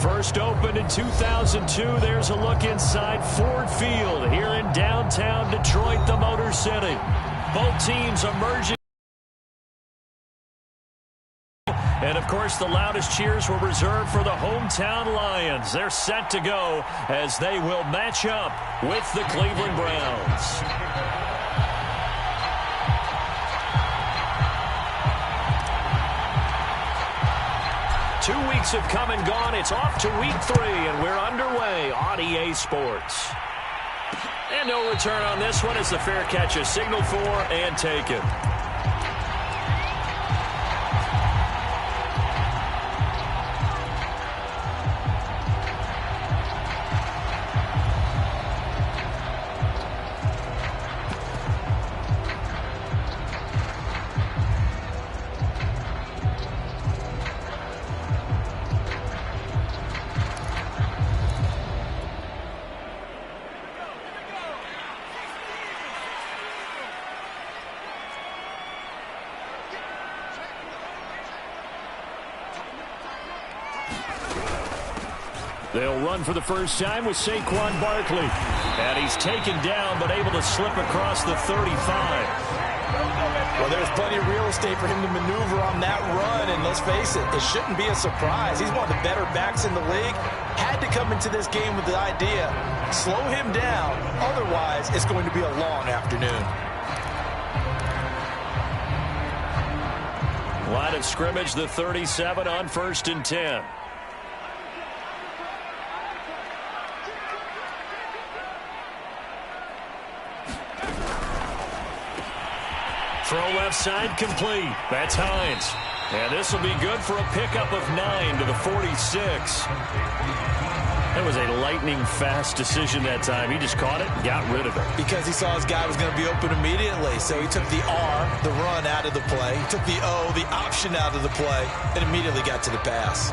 First opened in 2002. There's a look inside Ford Field here in downtown Detroit, the Motor City. Both teams emerging. And, of course, the loudest cheers were reserved for the hometown Lions. They're set to go as they will match up with the Cleveland Browns. 2 weeks have come and gone. It's off to week 3, and we're underway on EA Sports. And no return on this one as the fair catch is signaled for and taken. They'll run for the first time with Saquon Barkley. And he's taken down but able to slip across the 35. Well, there's plenty of real estate for him to maneuver on that run. And let's face it, it shouldn't be a surprise. He's one of the better backs in the league. Had to come into this game with the idea, slow him down. Otherwise, it's going to be a long afternoon. Line of scrimmage, the 37 on 1st and 10. Throw left side complete. That's Hines. And this will be good for a pickup of 9 to the 46. That was a lightning-fast decision that time. He just caught it and got rid of it. Because he saw his guy was going to be open immediately. So he took the R, the run, out of the play. He took the O, the option, out of the play, and immediately got to the pass.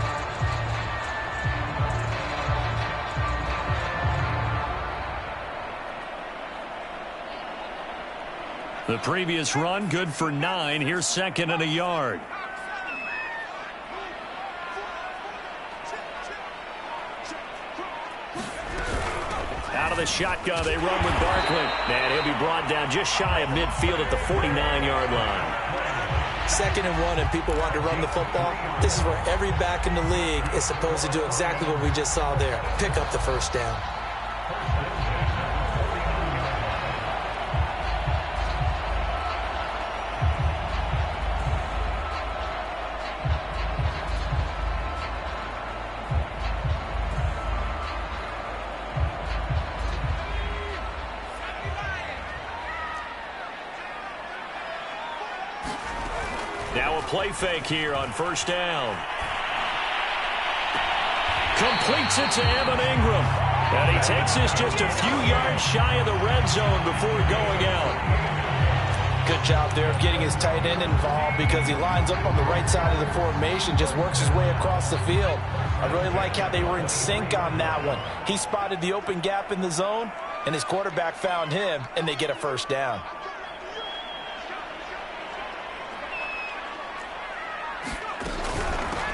The previous run, good for 9. Here's 2nd and a yard. Out of the shotgun, they run with Barkley. And he'll be brought down just shy of midfield at the 49-yard line. 2nd and 1, and people want to run the football. This is where every back in the league is supposed to do exactly what we just saw there. Pick up the first down. Now a play fake here on 1st down. Completes it to Evan Ingram. And he takes this just a few yards shy of the red zone before going out. Good job there of getting his tight end involved because he lines up on the right side of the formation, just works his way across the field. I really like how they were in sync on that one. He spotted the open gap in the zone, and his quarterback found him, and they get a first down.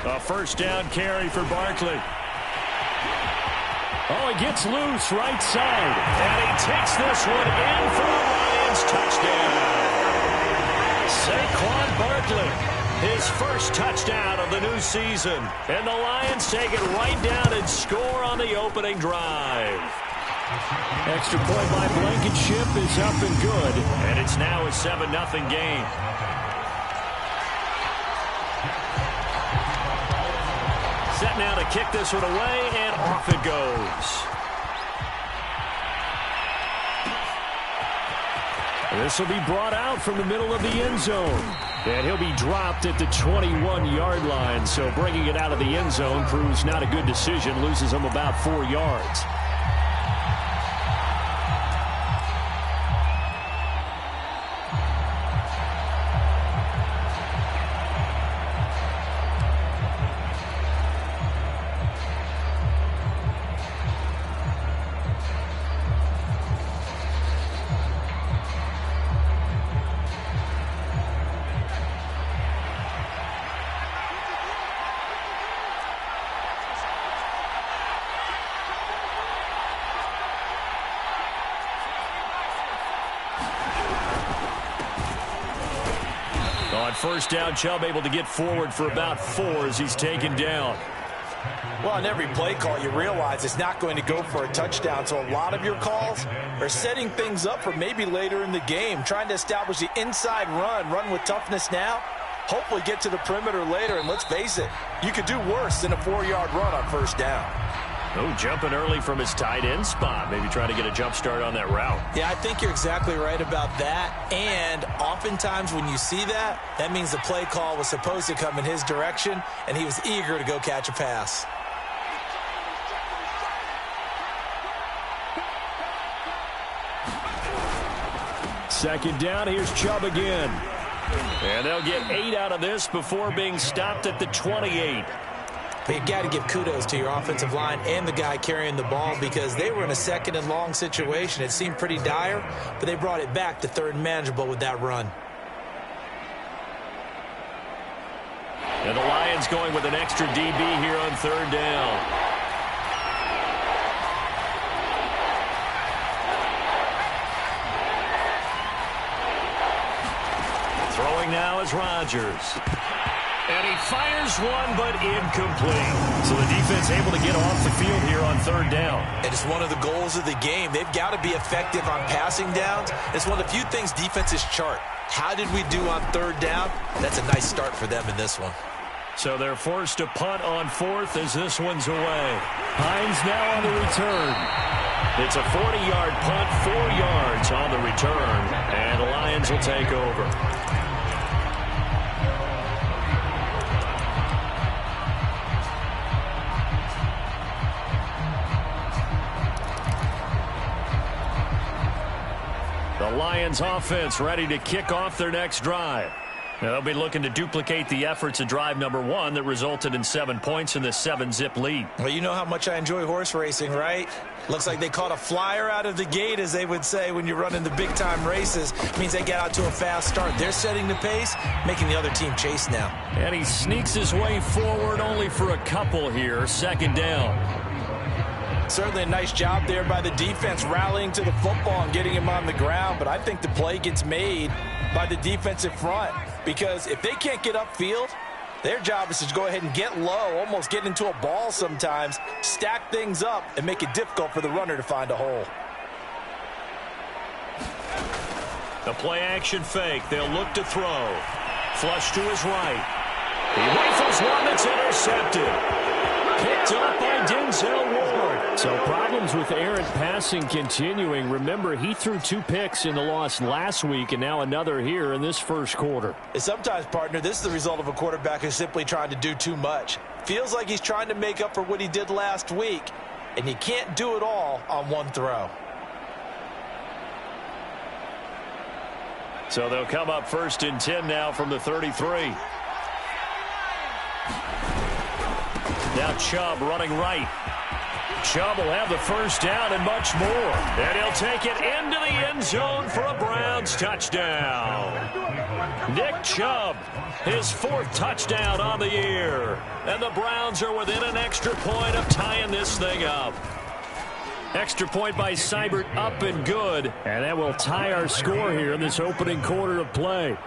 A first down carry for Barkley. Oh, he gets loose right side. And he takes this one in for a Lions touchdown. Saquon Barkley, his first touchdown of the new season. And the Lions take it right down and score on the opening drive. Extra point by Blankenship is up and good. And it's now a 7-0 game. Set now to kick this one away, and off it goes. This will be brought out from the middle of the end zone. And he'll be dropped at the 21-yard line. So bringing it out of the end zone proves not a good decision. Loses him about 4 yards. first down. Chubb able to get forward for about 4 as he's taken down. Well, on every play call, you realize it's not going to go for a touchdown. So a lot of your calls are setting things up for maybe later in the game, trying to establish the inside run with toughness now, hopefully get to the perimeter later. And let's face it, you could do worse than a 4-yard run on first down. Oh, jumping early from his tight end spot. Maybe trying to get a jump start on that route. Yeah, I think you're exactly right about that. And oftentimes when you see that, that means the play call was supposed to come in his direction, and he was eager to go catch a pass. Second down, here's Chubb again. And they'll get 8 out of this before being stopped at the 28. But you've got to give kudos to your offensive line and the guy carrying the ball because they were in a second and long situation. It seemed pretty dire, but they brought it back to third and manageable with that run. And the Lions going with an extra DB here on third down. Throwing now is Rodgers. And he fires one, but incomplete. So the defense able to get off the field here on third down. And it's one of the goals of the game. They've got to be effective on passing downs. It's one of the few things defenses chart. How did we do on third down? That's a nice start for them in this one. So they're forced to punt on fourth as this one's away. Hines now on the return. It's a 40-yard punt, 4 yards on the return. And the Lions will take over. The Lions offense ready to kick off their next drive. Now they'll be looking to duplicate the efforts of drive number 1 that resulted in 7 points in this 7-zip lead. Well, you know how much I enjoy horse racing, right? Looks like they caught a flyer out of the gate, as they would say when you're running the big-time races. It means they get out to a fast start. They're setting the pace, making the other team chase now. And he sneaks his way forward only for a couple here. Second down. Certainly a nice job there by the defense rallying to the football and getting him on the ground. But I think the play gets made by the defensive front because if they can't get upfield, their job is to go ahead and get low, almost get into a ball sometimes, stack things up, and make it difficult for the runner to find a hole. The play-action fake. They'll look to throw. Flush to his right. He rifles one that's intercepted. Picked up by Denzel Ward. So problems with errant passing continuing. Remember, he threw 2 picks in the loss last week and now another here in this first quarter. And sometimes, partner, this is the result of a quarterback who's simply trying to do too much. Feels like he's trying to make up for what he did last week, and you can't do it all on one throw. So they'll come up first and 10 now from the 33. Now Chubb running right. Chubb will have the first down and much more. And he'll take it into the end zone for a Browns touchdown. Nick Chubb, his 4th touchdown on the year. And the Browns are within an extra point of tying this thing up. Extra point by Seibert up and good. And that will tie our score here in this opening quarter of play.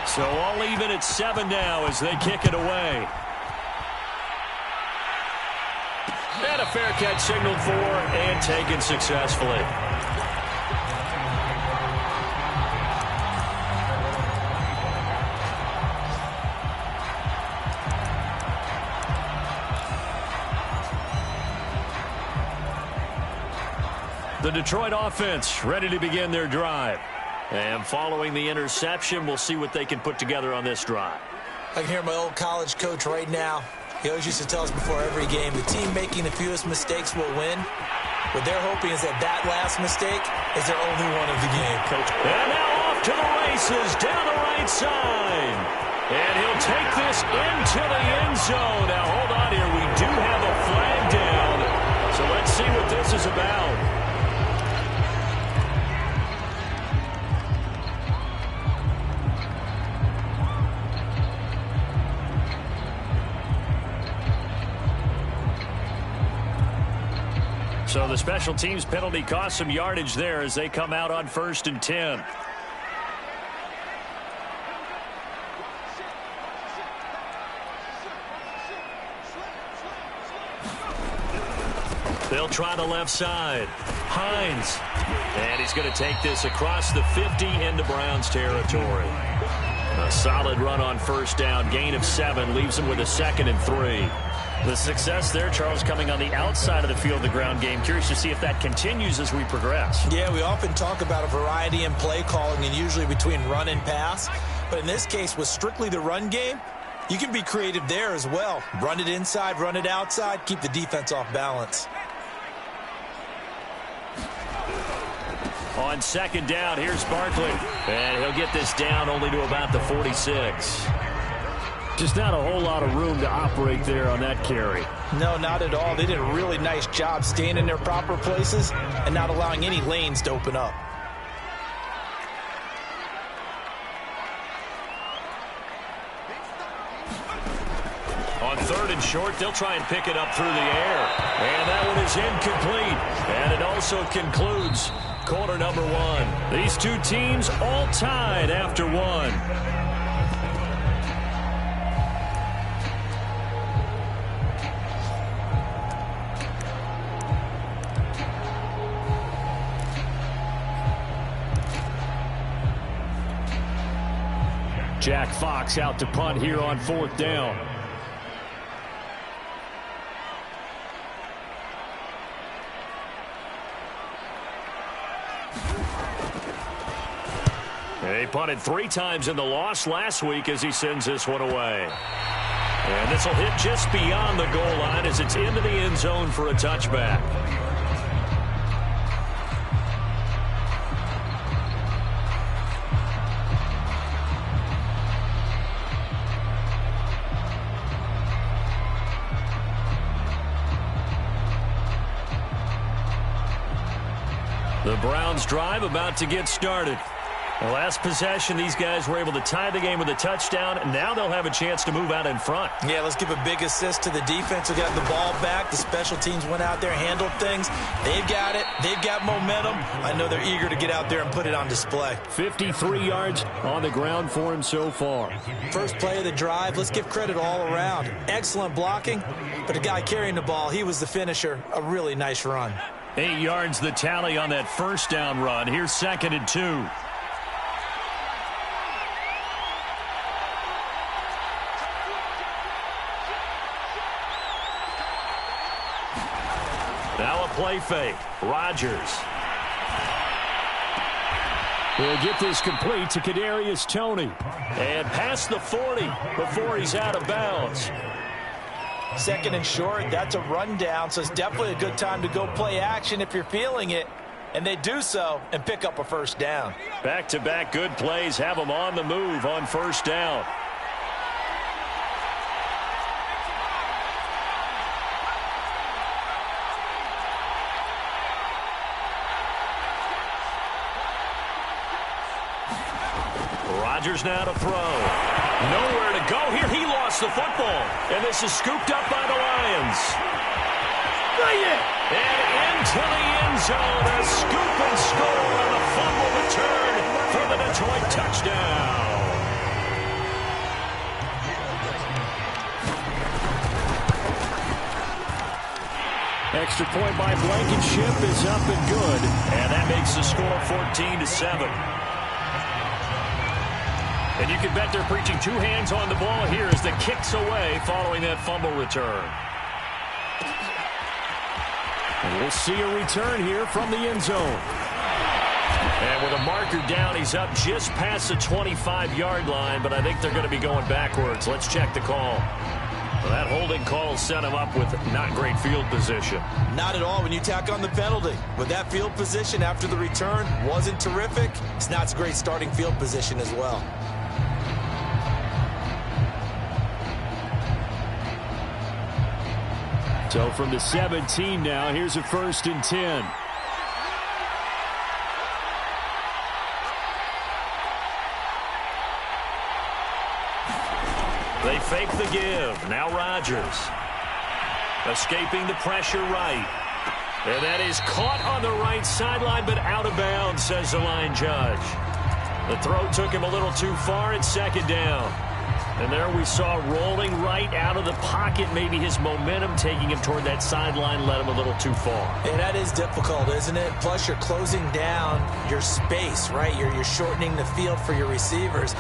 So all even at 7 now as they kick it away. And a fair catch signaled for and taken successfully. The Detroit offense ready to begin their drive. And following the interception, we'll see what they can put together on this drive. I can hear my old college coach right now. He always used to tell us before every game, the team making the fewest mistakes will win. What they're hoping is that that last mistake is their only one of the game, Coach. And now off to the races down the right side. And he'll take this into the end zone. Now, hold on here. We do have a flag down. So let's see what this is about. So the special teams penalty cost some yardage there as they come out on 1st and 10. They'll try the left side. Hines. And he's going to take this across the 50 into Browns territory. A solid run on first down. Gain of 7 leaves him with a 2nd and 3. The success there, Charles, coming on the outside of the field, the ground game. Curious to see if that continues as we progress. Yeah, we often talk about a variety in play calling and usually between run and pass. But in this case, with strictly the run game, you can be creative there as well. Run it inside, run it outside, keep the defense off balance. On 2nd down, here's Barkley. And he'll get this down only to about the 46. Just not a whole lot of room to operate there on that carry. No, not at all. They did a really nice job staying in their proper places and not allowing any lanes to open up. On 3rd and short, they'll try and pick it up through the air. And that one is incomplete. And it also concludes quarter number 1. These two teams all tied after 1. Jack Fox out to punt here on 4th down. He punted 3 times in the loss last week as he sends this one away. And this will hit just beyond the goal line as it's into the end zone for a touchback. The Browns drive about to get started. The last possession, these guys were able to tie the game with a touchdown, and now they'll have a chance to move out in front. Yeah, let's give a big assist to the defense who got the ball back. The special teams went out there, handled things. They've got it. They've got momentum. I know they're eager to get out there and put it on display. 53 yards on the ground for him so far. First play of the drive, let's give credit all around. Excellent blocking, but the guy carrying the ball, he was the finisher. A really nice run. 8 yards the tally on that first down run. Here's 2nd and 2. Now a play fake. Rodgers. He'll get this complete to Kadarius Toney. And past the 40 before he's out of bounds. 2nd and short, that's a rundown, so it's definitely a good time to go play action if you're feeling it. And they do so and pick up a first down. Back-to-back good plays have them on the move on first down. Rodgers now to throw. Nowhere to go here. He lost the football. And this is scooped up by the Lions. And into the end zone. A scoop and score on the fumble return for the Detroit touchdown. Extra point by Blankenship is up and good. And that makes the score 14-7. And you can bet they're preaching 2 hands on the ball here as the kick's away following that fumble return. And we'll see a return here from the end zone. And with a marker down, he's up just past the 25-yard line, but I think they're going to be going backwards. Let's check the call. Well, that holding call set him up with not great field position. Not at all when you tack on the penalty. With that field position after the return wasn't terrific. It's not a great starting field position as well. So from the 17 now, here's a 1st and 10. They fake the give. Now Rodgers. Escaping the pressure right. And that is caught on the right sideline, but out of bounds, says the line judge. The throw took him a little too far. It's 2nd down. And there we saw rolling right out of the pocket. Maybe his momentum taking him toward that sideline led him a little too far. And that is difficult, isn't it? Plus, you're closing down your space, right? You're shortening the field for your receivers.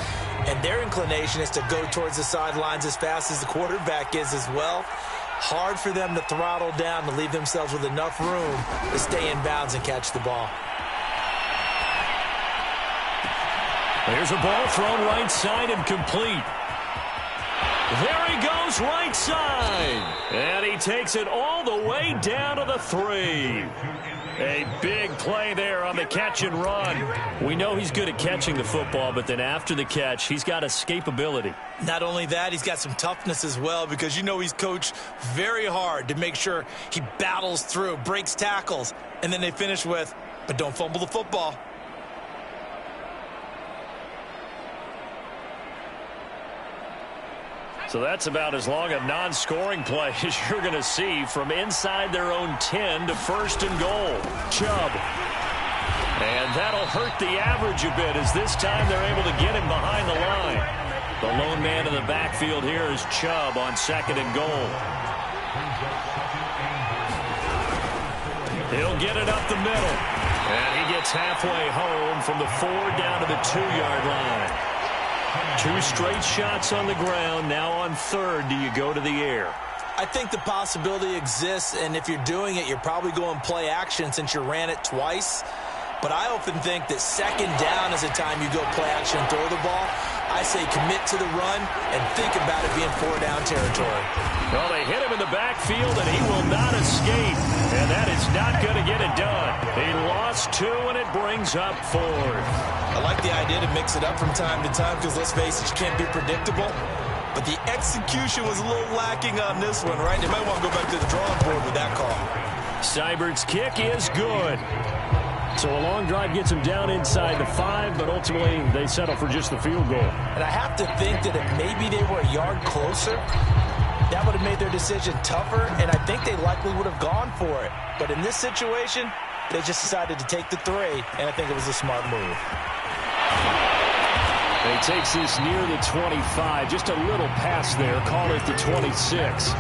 And their inclination is to go towards the sidelines as fast as the quarterback is as well. Hard for them to throttle down to leave themselves with enough room to stay in bounds and catch the ball. There's a ball thrown right side and complete. There he goes right side. And he takes it all the way down to the 3. A big play there on the catch and run. We know he's good at catching the football, but then after the catch, he's got escapability. Not only that, he's got some toughness as well, because you know he's coached very hard to make sure he battles through, breaks tackles, and then they finish with, but don't fumble the football. So that's about as long a non-scoring play as you're going to see from inside their own 10 to 1st and goal. Chubb. And that'll hurt the average a bit as this time they're able to get him behind the line. The lone man in the backfield here is Chubb on 2nd and goal. He'll get it up the middle. And he gets halfway home from the 4 down to the 2-yard line. 2 straight shots on the ground. Now on 3rd, do you go to the air? I think the possibility exists, and if you're doing it, you're probably going play action since you ran it twice. But I often think that 2nd down is the time you go play action and throw the ball. I say commit to the run and think about it being 4-down territory. Well, they hit him in the backfield, and he will not escape. And that is not going to get it done. He lost 2, and it brings up 4th. I like the idea to mix it up from time to time because, let's face it, you can't be predictable. But the execution was a little lacking on this one, right? They might want to go back to the drawing board with that call. Seibert's kick is good. So a long drive gets him down inside the 5, but ultimately they settle for just the field goal. And I have to think that if maybe they were a yard closer, that would have made their decision tougher, and I think they likely would have gone for it. But in this situation, they just decided to take the 3, and I think it was a smart move. He takes this near the 25, just a little pass there, call it the 26.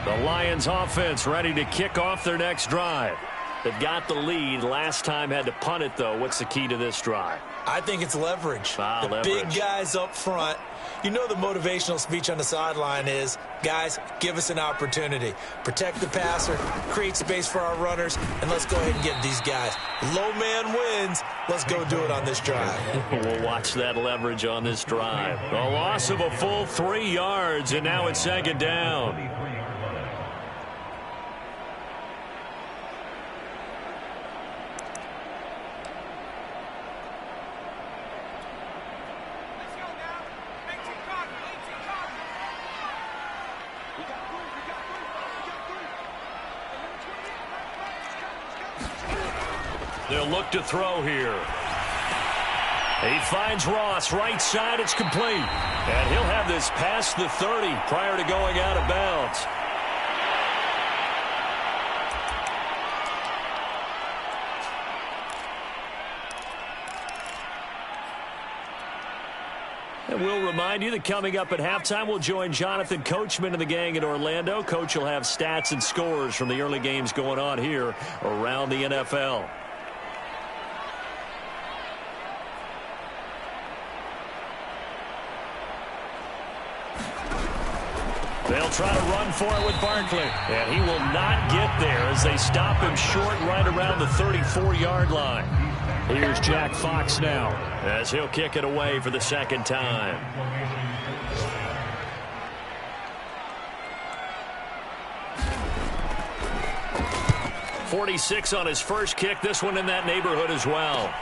The Lions offense ready to kick off their next drive. They've got the lead. Last time had to punt it, though. What's the key to this drive? I think it's leverage. Leverage. Big guys up front. You know the motivational speech on the sideline is, guys, give us an opportunity. Protect the passer, create space for our runners, and let's go ahead and get these guys. Low man wins. Let's go do it on this drive. We'll watch that leverage on this drive. A loss of a full 3 yards, and now it's 2nd down. They'll look to throw here. He finds Ross right side. It's complete. And he'll have this past the 30 prior to going out of bounds. And we'll remind you that coming up at halftime, we'll join Jonathan Coachman and the gang in Orlando. Coach will have stats and scores from the early games going on here around the NFL. They'll try to run for it with Barkley. And he will not get there as they stop him short right around the 34-yard line. Here's Jack Fox now as he'll kick it away for the 2nd time. .46 on his first kick. This one in that neighborhood as well.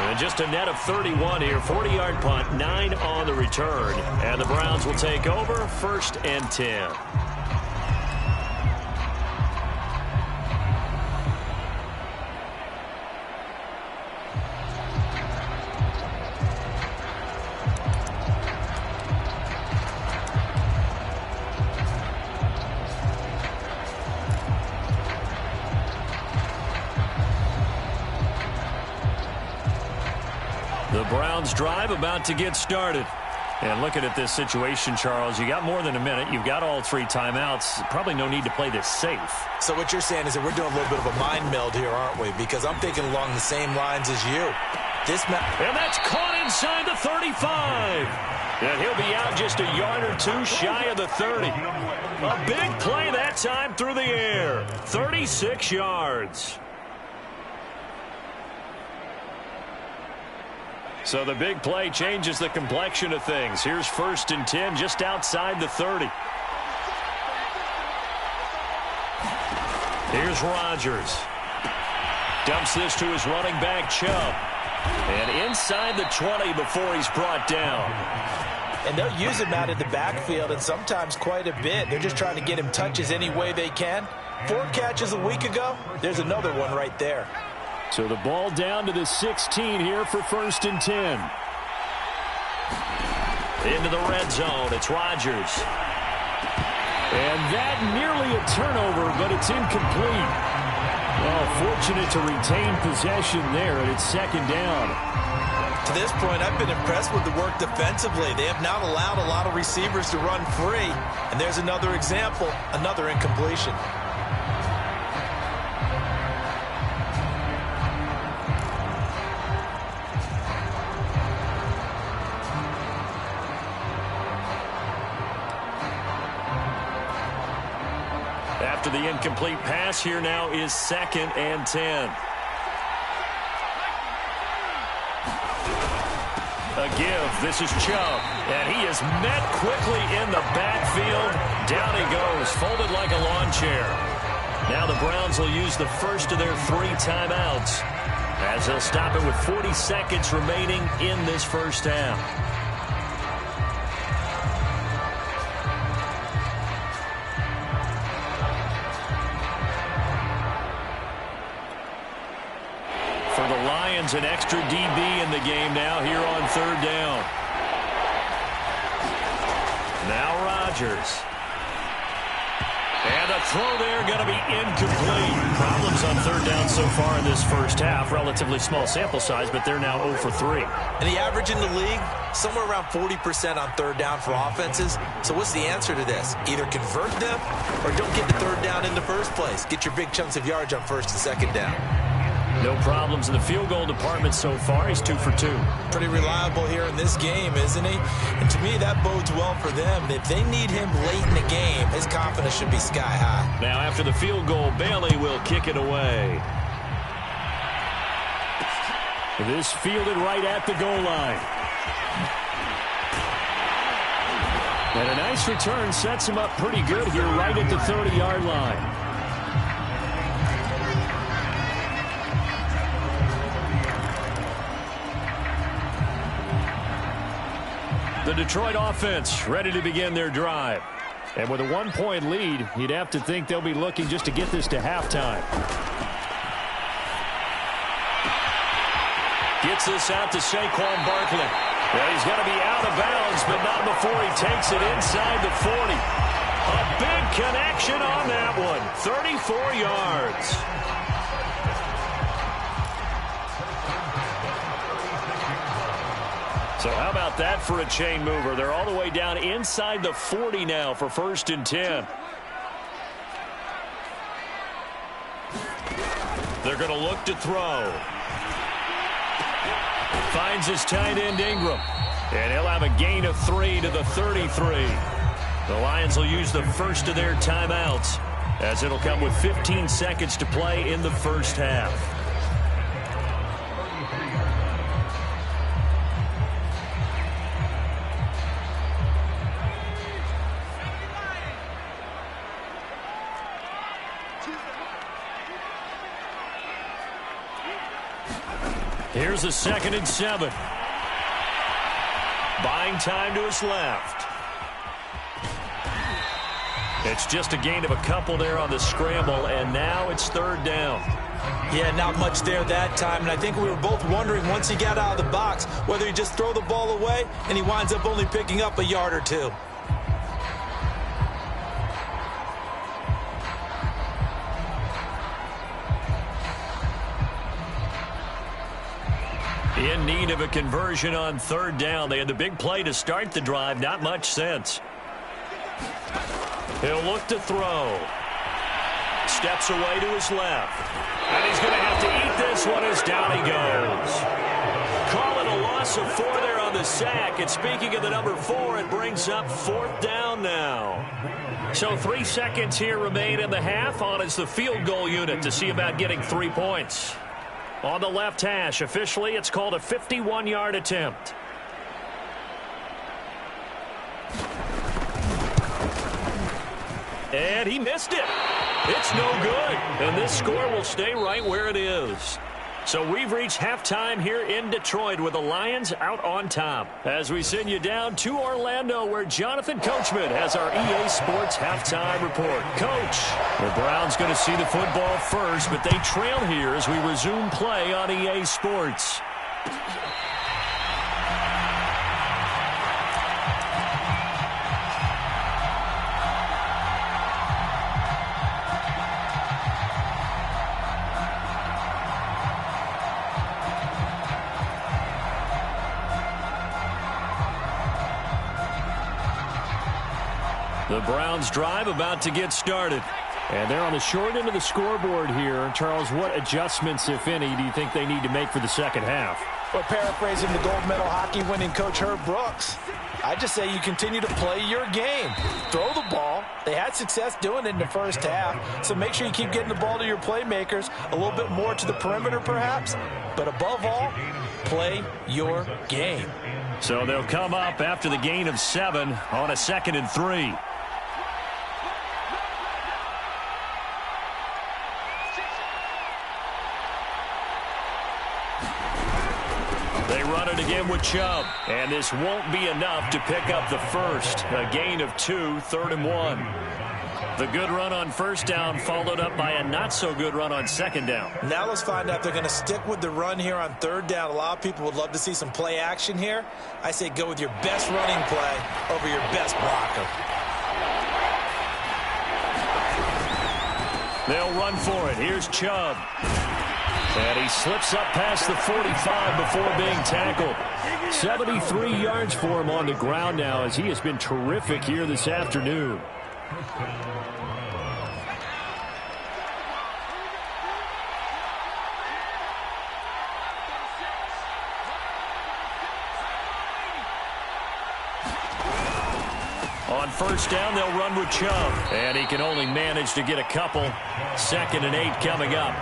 And just a net of 31 here. 40-yard punt, 9 on the return. And the Browns will take over 1st and 10. The Browns drive about to get started. And looking at this situation, Charles, you got more than a minute. You've got all 3 timeouts. Probably no need to play this safe. So what you're saying is that we're doing a little bit of a mind meld here, aren't we? Because I'm thinking along the same lines as you. And that's caught inside the 35. And he'll be out just a yard or 2 shy of the 30. A big play that time through the air. 36 yards. So the big play changes the complexion of things. Here's 1st and 10 just outside the 30. Here's Rodgers. Dumps this to his running back, Chubb. And inside the 20 before he's brought down. And they'll use him out in the backfield, and sometimes quite a bit. They're just trying to get him touches any way they can. 4 catches a week ago. There's another one right there. So the ball down to the 16 here for 1st and 10. Into the red zone. It's Rodgers. And that nearly a turnover, but it's incomplete. Well, fortunate to retain possession there, and it's 2nd down. To this point, I've been impressed with the work defensively. They have not allowed a lot of receivers to run free. And there's another example, another incompletion. After the incomplete pass, here now is 2nd and 10. A give. This is Chubb. And he is met quickly in the backfield. Down he goes, folded like a lawn chair. Now the Browns will use the first of their 3 timeouts as they'll stop it with 40 seconds remaining in this first half. An extra DB in the game now here on 3rd down. Now Rodgers. And a throw there going to be incomplete. Problems on 3rd down so far in this first half. Relatively small sample size, but they're now 0 for 3. And the average in the league, somewhere around 40% on 3rd down for offenses. So what's the answer to this? Either convert them or don't get the 3rd down in the first place. Get your big chunks of yards on 1st and 2nd down. No problems in the field goal department so far. He's 2 for 2. Pretty reliable here in this game, isn't he? And to me, that bodes well for them. If they need him late in the game, his confidence should be sky high. Now after the field goal, Bailey will kick it away. This fielded right at the goal line. And a nice return sets him up pretty good here right at the 30-yard line. The Detroit offense ready to begin their drive. And with a 1-point lead, you'd have to think they'll be looking just to get this to halftime. Gets this out to Saquon Barkley. Well, he's going to be out of bounds, but not before he takes it inside the 40. A big connection on that one. 34 yards. So how about that for a chain mover? They're all the way down inside the 40 now for 1st and 10. They're going to look to throw. Finds his tight end Ingram. And he'll have a gain of 3 to the 33. The Lions will use the first of their timeouts as it'll come with 15 seconds to play in the first half. Here's a 2nd and 7. Buying time to his left. It's just a gain of a couple there on the scramble, and now it's 3rd down. Yeah, not much there that time, and I think we were both wondering once he got out of the box whether he just throw the ball away, and he winds up only picking up a yard or 2. In need of a conversion on third down. They had the big play to start the drive. Not much sense. He'll look to throw. Steps away to his left. And he's going to have to eat this one as down he goes. Call it a loss of 4 there on the sack. And speaking of the number 4, it brings up 4th down now. So 3 seconds here remain in the half. On is the field goal unit to see about getting 3 points. On the left hash, officially, it's called a 51-yard attempt. And he missed it. It's no good. And this score will stay right where it is. So we've reached halftime here in Detroit with the Lions out on top. As we send you down to Orlando, where Jonathan Coachman has our EA Sports halftime report. Coach, the Browns going to see the football first, but they trail here as we resume play on EA Sports. The Browns drive about to get started. And they're on the short end of the scoreboard here. Charles, what adjustments, if any, do you think they need to make for the second half? Well, paraphrasing the gold medal hockey winning coach Herb Brooks, I just say you continue to play your game. Throw the ball. They had success doing it in the first half, so make sure you keep getting the ball to your playmakers, a little bit more to the perimeter perhaps, but above all, play your game. So they'll come up after the gain of 7 on a 2nd and 3. They run it again with Chubb, and this won't be enough to pick up the first. A gain of 2, 3rd and 1. The good run on first down followed up by a not-so-good run on second down. Now let's find out if they're going to stick with the run here on third down. A lot of people would love to see some play action here. I say go with your best running play over your best blocker. They'll run for it. Here's Chubb. And he slips up past the 45 before being tackled. 73 yards for him on the ground now, as he has been terrific here this afternoon. On first down, they'll run with Chubb. And he can only manage to get a couple. 2nd and 8 coming up.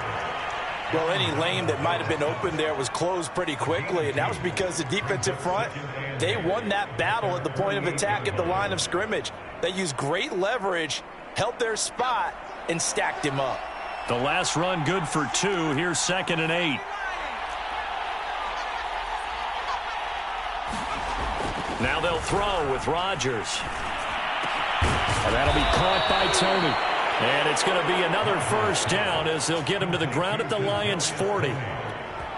Well, any lane that might have been open there was closed pretty quickly, and that was because the defensive front, they won that battle at the point of attack at the line of scrimmage. They used great leverage, held their spot, and stacked him up. The last run good for 2. Here's 2nd and 8. Now they'll throw with Rodgers. And that'll be caught by Tony. And it's going to be another first down as they'll get him to the ground at the Lions' 40.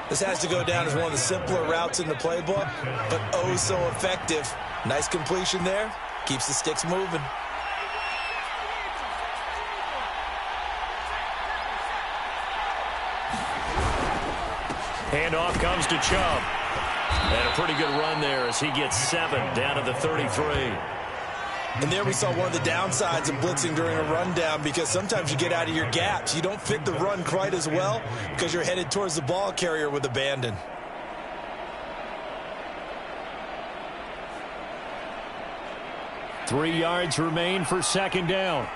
This has to go down as one of the simpler routes in the playbook, but oh so effective. Nice completion there. Keeps the sticks moving. Handoff comes to Chubb. And a pretty good run there as he gets 7 down to the 33. And there we saw one of the downsides of blitzing during a rundown, because sometimes you get out of your gaps. You don't fit the run quite as well because you're headed towards the ball carrier with abandon. Three yards remain for second down.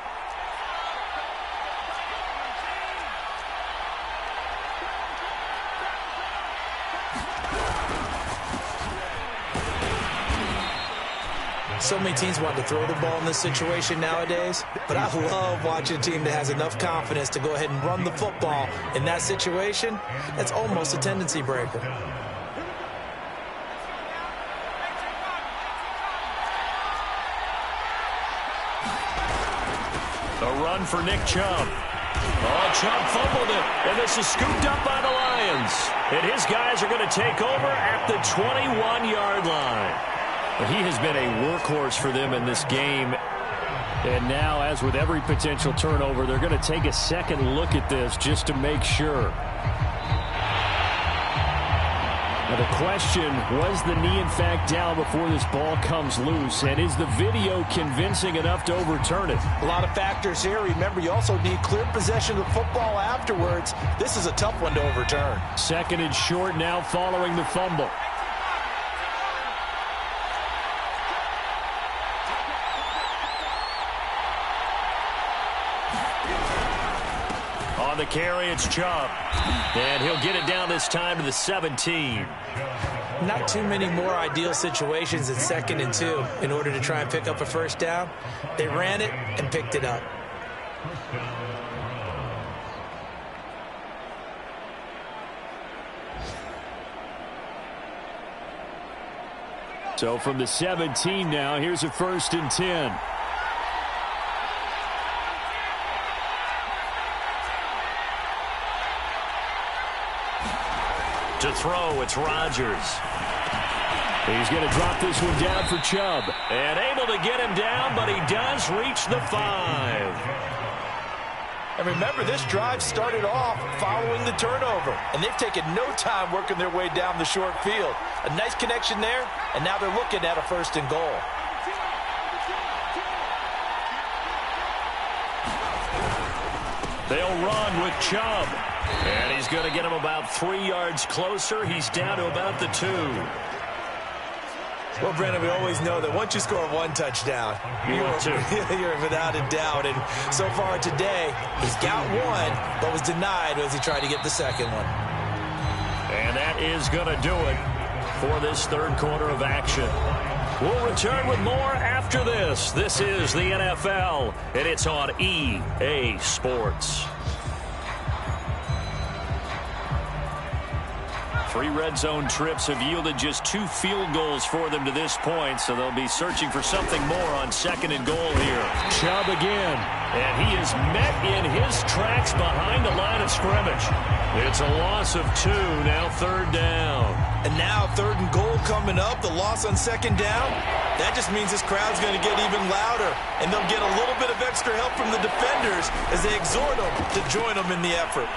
So many teams want to throw the ball in this situation nowadays, but I love watching a team that has enough confidence to go ahead and run the football in that situation. That's almost a tendency breaker. A run for Nick Chubb. Oh, Chubb fumbled it, and this is scooped up by the Lions. And his guys are going to take over at the 21-yard line. He has been a workhorse for them in this game. And now, as with every potential turnover, they're going to take a second look at this just to make sure. Now the question, was the knee in fact down before this ball comes loose? And is the video convincing enough to overturn it? A lot of factors here. Remember, you also need clear possession of the football afterwards. This is a tough one to overturn. Second and short now following the fumble. On the carry, it's Chubb. And he'll get it down this time to the 17. Not too many more ideal situations at 2nd and 2 in order to try and pick up a first down. They ran it and picked it up. So from the 17 now, here's a 1st and 10. To throw, it's Rodgers. He's going to drop this one down for Chubb. And able to get him down, but he does reach the 5. And remember, this drive started off following the turnover. And they've taken no time working their way down the short field. A nice connection there, and now they're looking at a 1st and goal. They'll run with Chubb. And he's going to get him about 3 yards closer. He's down to about the 2. Well, Brandon, we always know that once you score one touchdown, you're without a doubt. And so far today, he's got one, but was denied as he tried to get the second one. And that is going to do it for this third quarter of action. We'll return with more after this. This is the NFL, and it's on EA Sports. 3 red zone trips have yielded just 2 field goals for them to this point, so they'll be searching for something more on 2nd and goal here. Chubb again, and he is met in his tracks behind the line of scrimmage. It's a loss of 2, now 3rd down. And now 3rd and goal coming up, the loss on 2nd down. That just means this crowd's going to get even louder, and they'll get a little bit of extra help from the defenders as they exhort them to join them in the effort.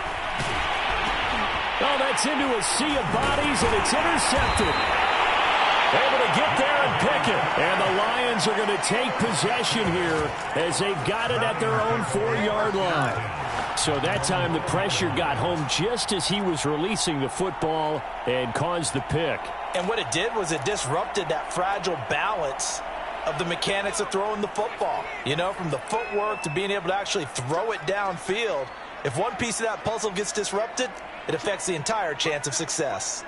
Oh, that's into a sea of bodies, and it's intercepted. Able to get there and pick it. And the Lions are going to take possession here as they've got it at their own 4-yard line. So that time the pressure got home just as he was releasing the football and caused the pick. And what it did was it disrupted that fragile balance of the mechanics of throwing the football. You know, from the footwork to being able to actually throw it downfield. If one piece of that puzzle gets disrupted, it affects the entire chance of success.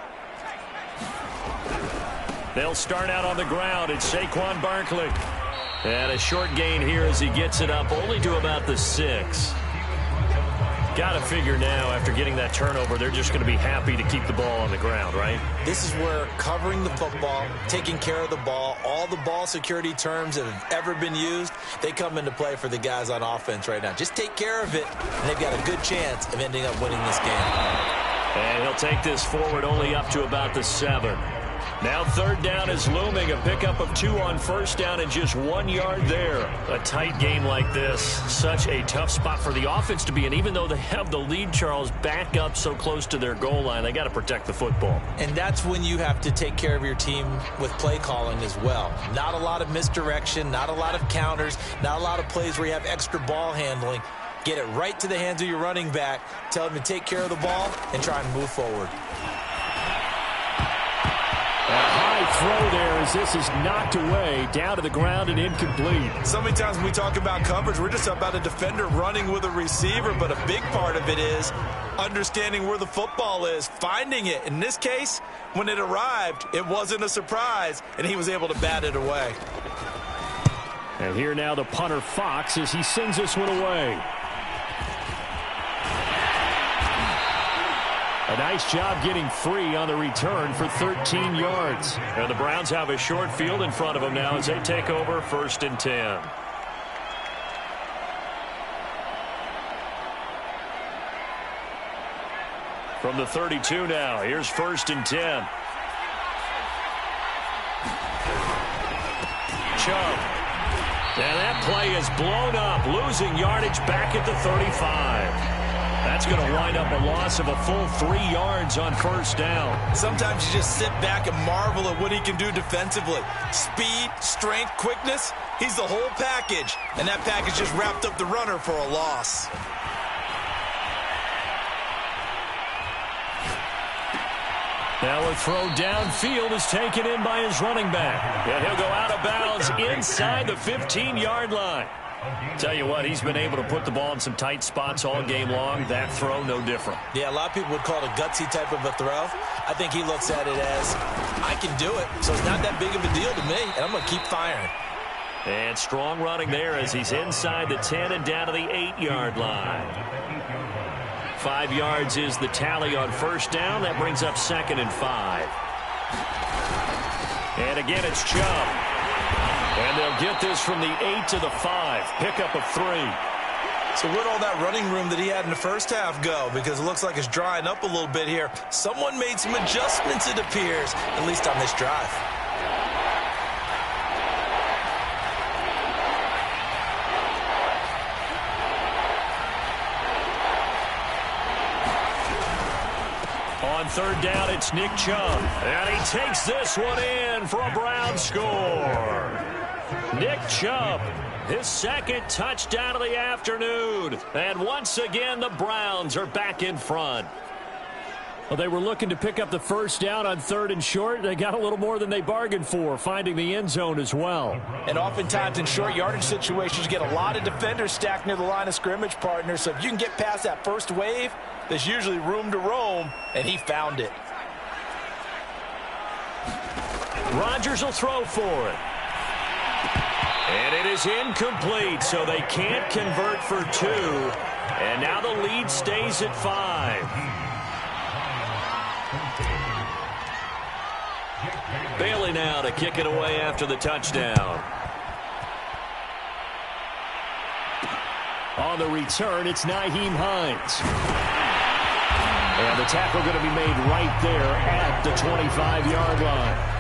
They'll start out on the ground. It's Saquon Barkley. And a short gain here as he gets it up only to about the 6. Got to figure now, after getting that turnover, they're just going to be happy to keep the ball on the ground, right? This is where covering the football, taking care of the ball, all the ball security terms that have ever been used, they come into play for the guys on offense right now. Just take care of it, and they've got a good chance of ending up winning this game. And he'll take this forward only up to about the 7. Now 3rd down is looming. A pickup of 2 on 1st down and just 1 yard there. A tight game like this, such a tough spot for the offense to be in. Even though they have the lead, Charles, back up so close to their goal line, they got to protect the football. And that's when you have to take care of your team with play calling as well. Not a lot of misdirection, not a lot of counters, not a lot of plays where you have extra ball handling. Get it right to the hands of your running back. Tell him to take care of the ball and try and move forward. A high throw there as this is knocked away, down to the ground and incomplete. So many times when we talk about coverage, we're just about a defender running with a receiver, but a big part of it is understanding where the football is, finding it. In this case, when it arrived, it wasn't a surprise, and he was able to bat it away. And here now the punter Fox as he sends this one away. A nice job getting free on the return for 13 yards. And the Browns have a short field in front of them now as they take over 1st and 10. From the 32 now, here's 1st and 10. Chubb. And that play is blown up, losing yardage back at the 35. That's going to wind up a loss of a full 3 yards on first down. Sometimes you just sit back and marvel at what he can do defensively. Speed, strength, quickness, he's the whole package. And that package just wrapped up the runner for a loss. Now a throw downfield is taken in by his running back. And he'll go out of bounds inside the 15-yard line. Tell you what, he's been able to put the ball in some tight spots all game long. That throw, no different. Yeah, a lot of people would call it a gutsy type of a throw. I think he looks at it as, I can do it, so it's not that big of a deal to me, and I'm going to keep firing. And strong running there as he's inside the 10 and down to the 8-yard line. 5 yards is the tally on first down. That brings up 2nd and 5. And again, it's Chubb. And they'll get this from the 8 to the 5. Pickup of 3. So where'd all that running room that he had in the first half go? Because it looks like it's drying up a little bit here. Someone made some adjustments, it appears, at least on this drive. On third down, it's Nick Chubb. And he takes this one in for a Brown score. Nick Chubb, his 2nd touchdown of the afternoon. And once again, the Browns are back in front. Well, they were looking to pick up the first down on 3rd and short. They got a little more than they bargained for, finding the end zone as well. And oftentimes in short yardage situations, you get a lot of defenders stacked near the line of scrimmage, partner. So if you can get past that first wave, there's usually room to roam, and he found it. Rodgers will throw for it. And it is incomplete, so they can't convert for 2. And now the lead stays at 5. Bailey now to kick it away after the touchdown. On the return, it's Nyheim Hines. And the tackle going to be made right there at the 25-yard line.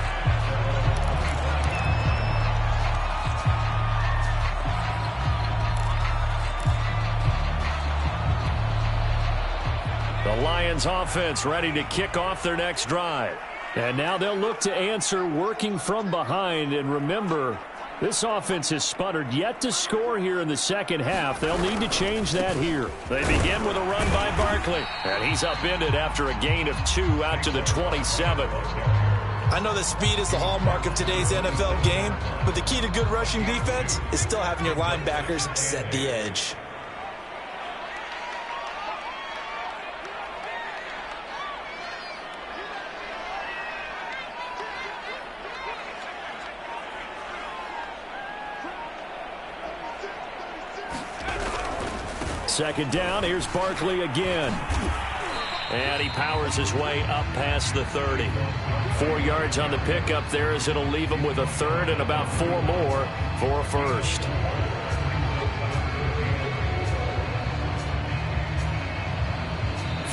The Lions offense ready to kick off their next drive. And now they'll look to answer working from behind. And remember, this offense has sputtered yet to score here in the second half. They'll need to change that here. They begin with a run by Barkley. And he's upended after a gain of 2 out to the 27. I know that speed is the hallmark of today's NFL game, but the key to good rushing defense is still having your linebackers set the edge. Second down, here's Barkley again. And he powers his way up past the 30. 4 yards on the pickup there as it'll leave him with a 3rd and about 4 more for a first.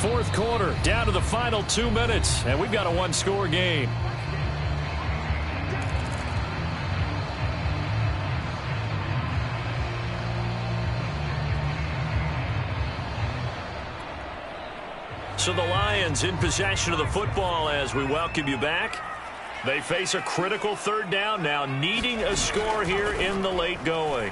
Fourth quarter, down to the final 2 minutes, and we've got a 1-score game. So the Lions in possession of the football as we welcome you back. They face a critical 3rd down now, needing a score here in the late going.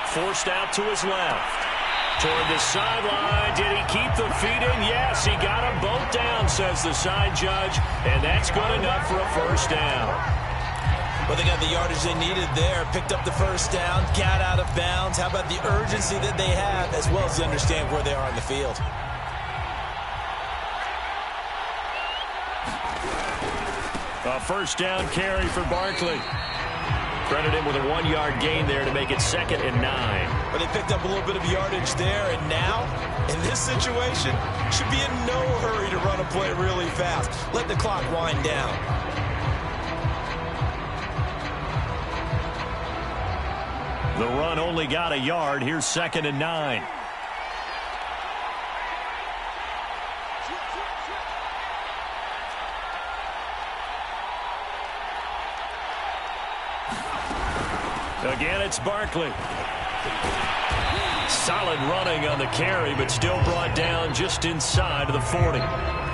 Forced out to his left. Toward the sideline. Did he keep the feet in? Yes, he got them both down, says the side judge. And that's good enough for a first down. Well, they got the yardage they needed there, picked up the first down, got out of bounds. How about the urgency that they have, as well as they understand where they are on the field? A first down carry for Barkley. Credit him with a 1-yard gain there to make it 2nd and 9. But they picked up a little bit of yardage there, and now, in this situation, should be in no hurry to run a play really fast. Let the clock wind down. The run only got a yard. Here's 2nd and 9. Again, it's Barkley. Solid running on the carry, but still brought down just inside of the 40.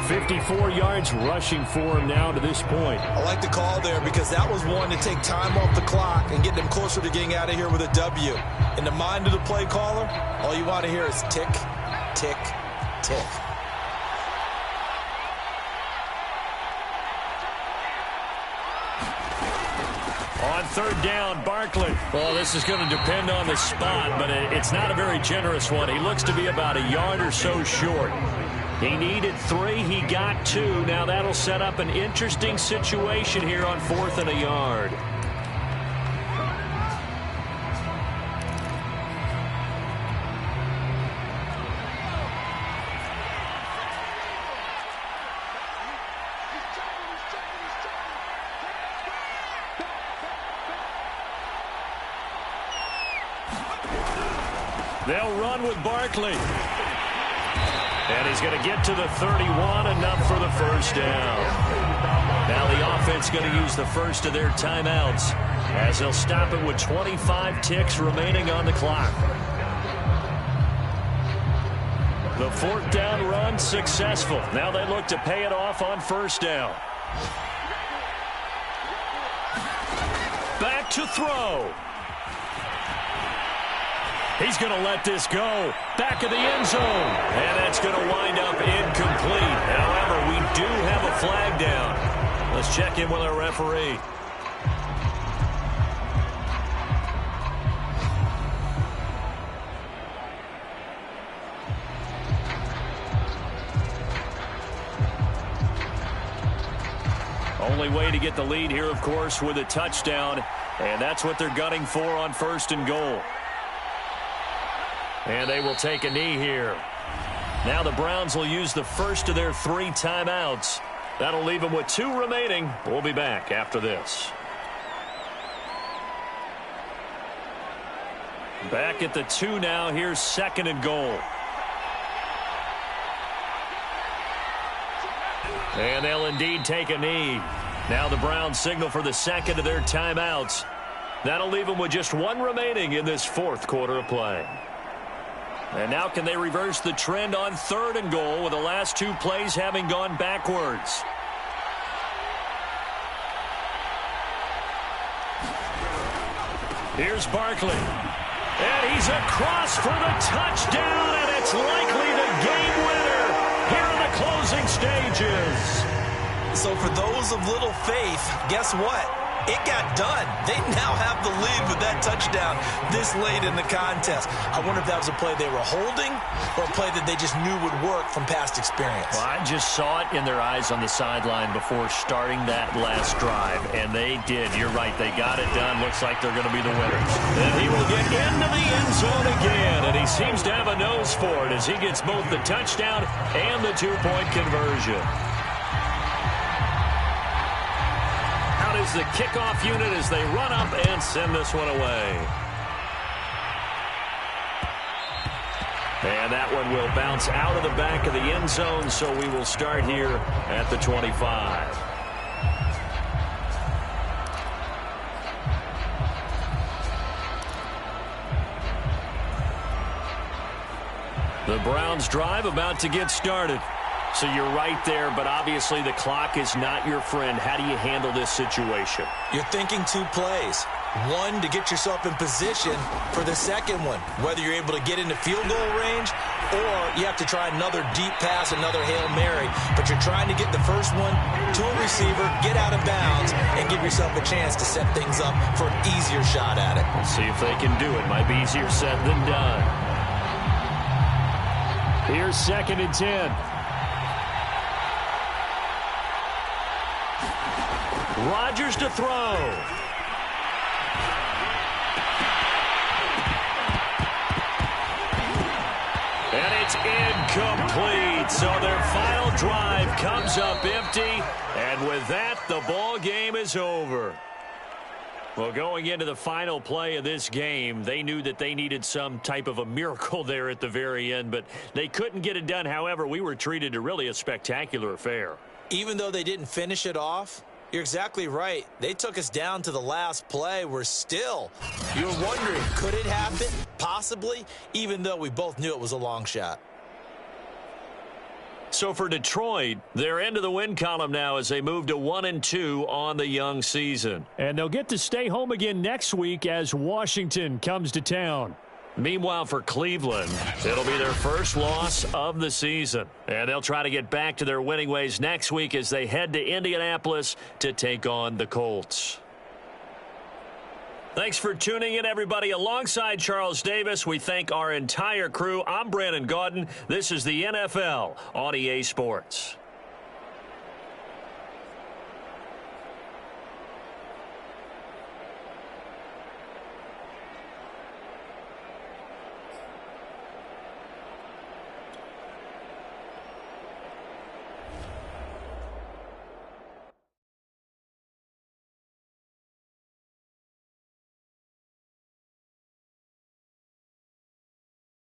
54 yards rushing for him now to this point. I like the call there because that was one to take time off the clock and get them closer to getting out of here with a W. In the mind of the play caller, all you want to hear is tick, tick, tick. On third down, Barkley. Well, this is going to depend on the spot, but it's not a very generous one. He looks to be about a yard or so short. He needed 3. He got 2. Now that'll set up an interesting situation here on 4th and a yard. They'll run with Barkley. And he's going to get to the 31, enough for the first down. Now the offense going to use the first of their timeouts as they'll stop it with 25 ticks remaining on the clock. The 4th down run successful. Now they look to pay it off on first down. Back to throw. He's going to let this go. Back of the end zone. And that's going to wind up incomplete. However, we do have a flag down. Let's check in with our referee. Only way to get the lead here, of course, with a touchdown. And that's what they're gunning for on 1st and goal. And they will take a knee here. Now the Browns will use the first of their 3 timeouts. That'll leave them with 2 remaining. We'll be back after this. Back at the 2 now. Here's 2nd and goal. And they'll indeed take a knee. Now the Browns signal for the 2nd of their timeouts. That'll leave them with just 1 remaining in this 4th quarter of play. And now can they reverse the trend on 3rd and goal with the last 2 plays having gone backwards? Here's Barkley. And he's across for the touchdown, and it's likely the game winner here in the closing stages. So for those of little faith, guess what? It got done. They now have the lead with that touchdown this late in the contest. I wonder if that was a play they were holding or a play that they just knew would work from past experience. Well, I just saw it in their eyes on the sideline before starting that last drive, and they did. You're right. They got it done. Looks like they're going to be the winners. And he will get into the end zone again, and he seems to have a nose for it as he gets both the touchdown and the 2-point conversion. Is the kickoff unit as they run up and send this one away. And that one will bounce out of the back of the end zone, so we will start here at the 25. The Browns drive about to get started. So you're right there, but obviously the clock is not your friend. How do you handle this situation? You're thinking 2 plays. 1 to get yourself in position for the second one, whether you're able to get into field goal range or you have to try another deep pass, another Hail Mary. But you're trying to get the first one to a receiver, get out of bounds, and give yourself a chance to set things up for an easier shot at it. We'll see if they can do it. Might be easier said than done. Here's 2nd and 10. Rodgers to throw. And it's incomplete. So their final drive comes up empty. And with that, the ball game is over. Well, going into the final play of this game, they knew that they needed some type of a miracle there at the very end, but they couldn't get it done. However, we were treated to really a spectacular affair. Even though they didn't finish it off, You're exactly right. They took us down to the last play. We're still. You were wondering, could it happen? Possibly, even though we both knew it was a long shot. So for Detroit, they're into the win column now as they move to 1-2 on the young season. And they'll get to stay home again next week as Washington comes to town. Meanwhile, for Cleveland, it'll be their first loss of the season. And they'll try to get back to their winning ways next week as they head to Indianapolis to take on the Colts. Thanks for tuning in, everybody. Alongside Charles Davis, we thank our entire crew. I'm Brandon Gaudin. This is the NFL on EA Sports.